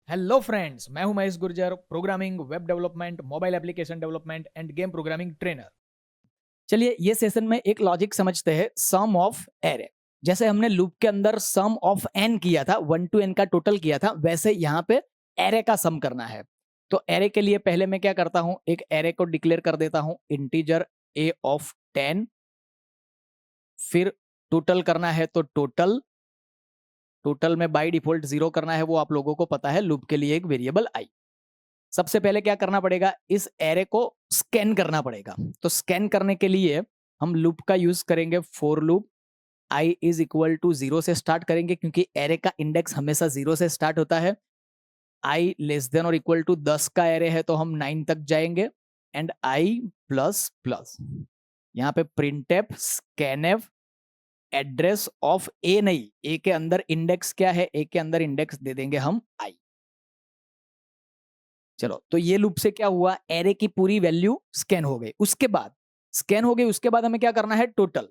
Hello friends, मैं हूं Mahesh Gurjar, programming, web development, mobile application development end game programming trainer. चलिए ये सेशन में एक लॉजिक समझते हैं, सम ऑफ एरे। जैसे हमने लूप के अंदर सम ऑफ एन किया था, 1 टू एन का टोटल किया था, वैसे यहाँ पे एरे का सम करना है। तो एरे के लिए पहले मैं क्या करता हूं, एक एरे को डिक्लेयर कर देता हूं, इंटीजर ए ऑफ 10। फिर टोटल करना है तो टोटल टोटल में बाय डिफॉल्ट 0 करना है, वो आप लोगों को पता है, लूप के लिए एक वेरिएबल आई। सबसे पहले क्या करना पड़ेगा, इस एरे को स्कैन करना पड़ेगा। तो स्कैन करने के लिए हम लूप का यूज करेंगे, for loop. I is equal to 0 से स्टार्ट करेंगे, क्योंकि एरे का इंडेक्स हमेशा 0 से स्टार्ट होता है। आई less than or equal to 10 का एरे है तो हम 9 तक जाएंगे। एंड आई प्लस प्लस, यहाँ पे प्रिंटफ स्कैनफ एड्रेस ऑफ ए, नहीं, ए के अंदर इंडेक्स क्या है, ए के अंदर इंडेक्स दे देंगे हम आई। चलो, तो ये लूप से क्या हुआ, एरे की पूरी वैल्यू स्कैन हो गई। उसके बाद हमें क्या करना है, टोटल।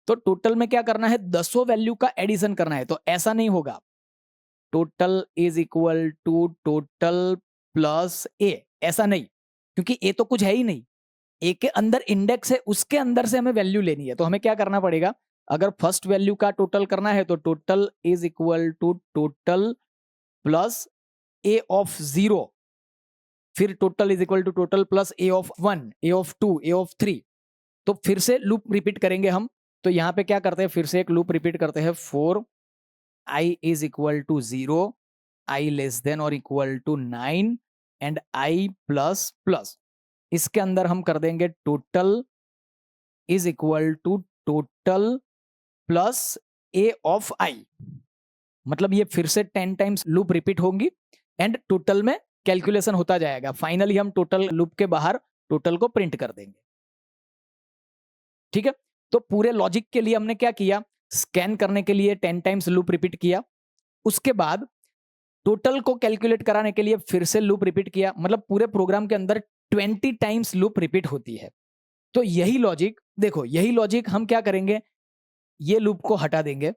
तो टोटल में क्या करना है, दसों वैल्यू का एडिशन करना है। तो ऐसा नहीं होगा, total is equal to total plus A, ऐसा नहीं, क्योंकि ए तो कुछ है ही नहीं। ए के अंदर इंडेक्स है, उसके अंदर से हमें वैल्यू लेनी है। तो हमें क्या करना पड़ेगा, अगर फर्स्ट वैल्यू का टोटल करना है तो total is equal to total plus A of 0। फिर total is equal to total plus A of 1, A of 2, A of 3। तो फिर से लूप रिपीट करेंगे हम। तो यहां पे क्या करते हैं, फिर से एक लूप रिपीट करते हैं, for I is equal to 0, I less than or equal to 9 and I plus plus. इसके अंदर हम कर देंगे total is equal to total plus A of I. मतलब ये फिर से 10 टाइम्स लूप रिपीट होंगी एंड टोटल में कैलकुलेशन होता जाएगा। फाइनली हम टोटल लूप के बाहर टोटल को प्रिंट कर देंगे। ठीक है, तो पूरे लॉजिक के लिए हमने क्या किया, स्कैन करने के लिए 10 टाइम्स लूप रिपीट किया। उसके बाद टोटल को कैलकुलेट कराने के लिए फिर से लूप रिपीट किया। मतलब पूरे प्रोग्राम के अंदर 20 टाइम्स लूप रिपीट होती है। तो यही लॉजिक देखो, यही लॉजिक हम क्या करेंगे, ये लूप को हटा देंगे।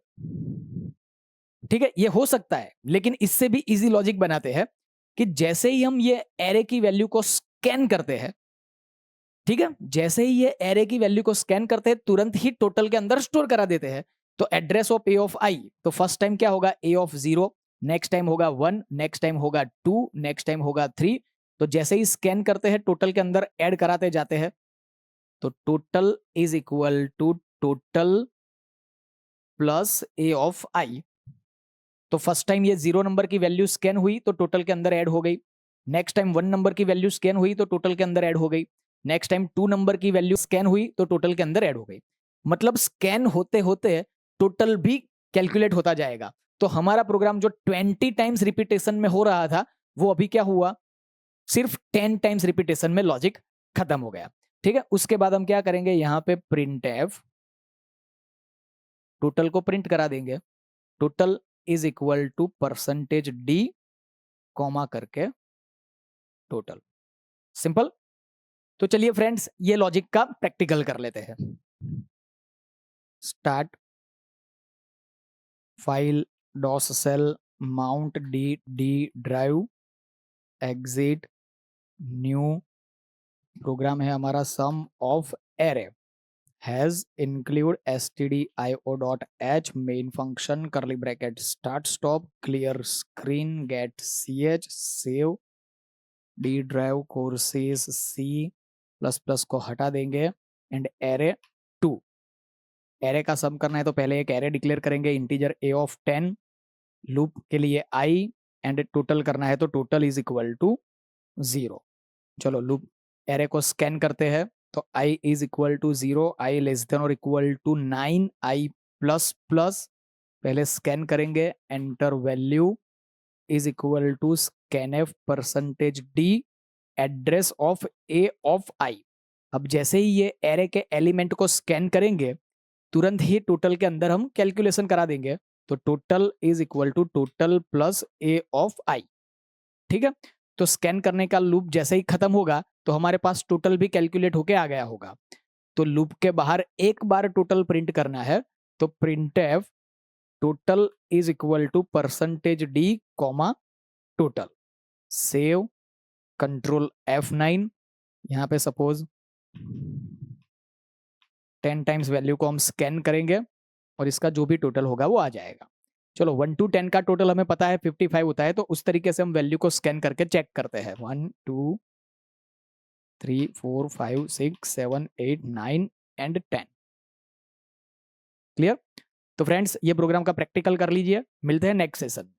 ठीक है, ये हो सकता है, लेकिन इससे भी इजी लॉजिक बनाते हैं कि जैसे ही हम ये एरे की वैल्यू को स्कैन करते हैं, ठीक है, जैसे ही ये एरे की वैल्यू को स्कैन करते हैं, तुरंत ही टोटल के अंदर स्टोर करा देते हैं। तो address of A of I, तो फर्स्ट टाइम क्या होगा, ए ऑफ 0, नेक्स्ट टाइम होगा 1, नेक्स्ट टाइम होगा 2, नेक्स्ट टाइम होगा 3। तो जैसे ही स्कैन करते हैं, टोटल के अंदर ऐड कराते जाते हैं। तो total is equal to total plus A of I. तो फर्स्ट टाइम ये 0 नंबर की वैल्यू स्कैन हुई तो टोटल के अंदर ऐड हो गई। नेक्स्ट टाइम 1 नंबर की वैल्यू स्कैन हुई तो टोटल के अंदर ऐड हो गई। नेक्स्ट टाइम 2 नंबर की वैल्यू स्कैन हुई तो टोटल के अंदर ऐड हो गई। मतलब स्कैन होते होते टोटल भी कैलकुलेट होता जाएगा। तो हमारा प्रोग्राम जो 20 टाइम्स रिपीटेशन में हो रहा था, वो अभी क्या हुआ, सिर्फ 10 टाइम्स रिपीटेशन में लॉजिक खत्म हो गया। ठीक है, उसके बाद हम क्या करेंगे, यहाँ पे प्रिंट एफ, टोटल को प्रिंट करा देंगे। Total is equal to percentage D, comma करके टोटल। सिंपल। तो चलिए फ्रेंड्स, ये लॉजिक का प्रैक्टिकल कर लेते हैं। Start file DOS shell mount D D drive exit new. Program है हमारा sum of array has include stdio.h main function curly bracket start stop clear screen get ch save D drive courses C plus plus को हटा देंगे and array 2। Array का सम करना है तो पहले एक एरे डिक्लेयर करेंगे, इंटीजर ए ऑफ 10, लूप के लिए आई, एंड टोटल करना है तो टोटल इज इक्वल टू 0। चलो लूप एरे को स्कैन करते हैं। तो I is equal to 0, I less than or equal to 9, I plus plus. पहले स्कैन करेंगे, enter value is equal to scanf percentage D address of A of I. अब जैसे ही ये एरे के एलिमेंट को स्कैन करेंगे, तुरंत ही टोटल के अंदर हम कैलकुलेशन करा देंगे। तो total is equal to total plus A of I. ठीक है, तो स्कैन करने का लूप जैसे ही खत्म होगा तो हमारे पास टोटल भी कैलकुलेट होके आ गया होगा। तो लूप के बाहर एक बार टोटल प्रिंट करना है। तो printf total is equal to percentage D, comma total. Save, control F9, यहाँ पे सपोज 10 टाइम्स वैल्यू को हम स्कैन करेंगे और इसका जो भी टोटल होगा वो आ जाएगा। चलो 1 to 10 का टोटल हमें पता है 55 होता है, तो उस तरीके से हम वैल्यू को स्कैन करके चेक करते हैं। 1 2 3 4 5 6 7 8 9 एंड 10। क्लियर? तो फ्रेंड्स ये प्रोग्राम का प्रैक्टिकल कर लीजिए, मिलते हैं नेक्स्ट सेशन।